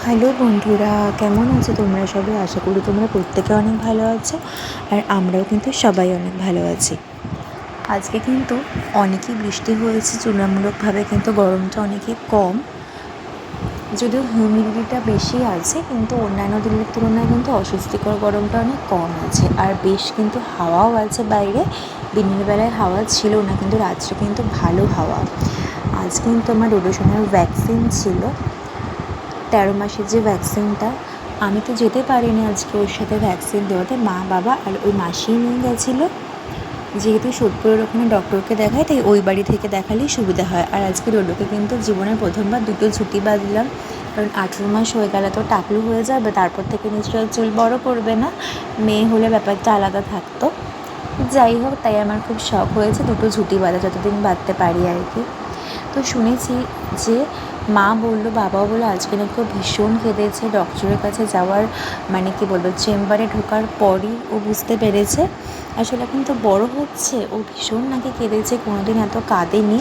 Hello বন্ধুরা, কেমন আছো তোমরা সবাই? আশা করি তোমরা প্রত্যেকে অনেক ভালো আছো, আর আমরাও কিন্তু সবাই অনেক ভালো আছি। আজকে কিন্তু অনেকই বৃষ্টি হয়েছে তুলনামূলকভাবে, কিন্তু গরমটা অনেকই কম। যদিও হিউমিডিটিটা বেশি আছে, কিন্তু অন্যান্য দিনের তুলনায় কিন্তু অস্বস্তিকর গরমটা অনেক কম আছে। আর বেশ কিন্তু হাওয়াও আছে বাইরে। দিনের বেলায় হাওয়া ছিল না, কিন্তু রাত্রে কিন্তু ভালো হাওয়া। আজ কিন্তু আমার ডোডোশনের ভ্যাকসিন ছিল, 13 মাসের যে ভ্যাকসিনটা। আমি তো যেতে পারিনি আজকে ওর সাথে ভ্যাকসিন দেওয়াতে, মা বাবা আর ওই মাসিই নিয়ে গেছিলো। যেহেতু সোদপুরের ওখানে ডক্টরকে দেখায়, তাই ওই বাড়ি থেকে দেখালেই সুবিধা হয়। আর আজকে ডোডোকে কিন্তু জীবনের প্রথমবার 2টো ছুটি বাঁধলাম, কারণ 18 মাস হয়ে গেলে তো টাকলু হয়ে যাবে, তারপর থেকে নিশ্চয়ই চুল বড় করবে না। মেয়ে হলে ব্যাপারটা আলাদা থাকতো। যাই হোক, তাই আমার খুব শখ হয়েছে 2টো ছুটি বাঁধা, যতদিন বাঁধতে পারি আর কি। তো শুনেছি যে মা বললো, বাবাও বললো আজকে নাকি ও ভীষণ কেঁদেছে। ডক্টরের কাছে যাওয়ার মানে কি বলবো, চেম্বারে ঢোকার পরই ও বুঝতে পেরেছে। আসলে এখন তো বড় হচ্ছে, ও ভীষণ নাকি কেঁদেছে, কোনোদিন এত কাঁদেনি।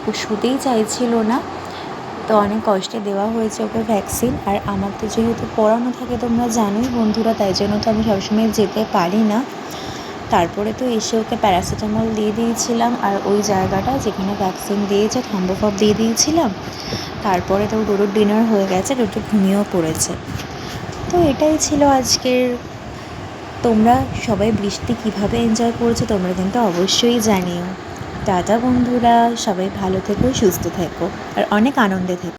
ও শুতেই চাইছিল না, তো অনেক কষ্টে দেওয়া হয়েছে ওকে ভ্যাকসিন। আর আমার তো যেহেতু পড়ানো থাকে তোমরা জানোই বন্ধুরা, তাই জন্য তো আমি সবসময় যেতে পারি না। তারপরে তো এসে ওকে প্যারাসিটামল দিয়ে দিয়েছিলাম, আর ওই জায়গাটা যেখানে ভ্যাকসিন দিয়েছে থম্বোফপ দিয়ে দিয়েছিলাম। তারপরে তো ডোডোর ডিনার হয়ে গেছে, ডোডো ঘুমিয়েও পড়েছে। তো এটাই ছিল আজকের। তোমরা সবাই বৃষ্টি কীভাবে এনজয় করেছো তোমরা কিন্তু অবশ্যই জানিও। টাটা বন্ধুরা, সবাই ভালো থেকো, সুস্থ থেকো, আর অনেক আনন্দে থেকো।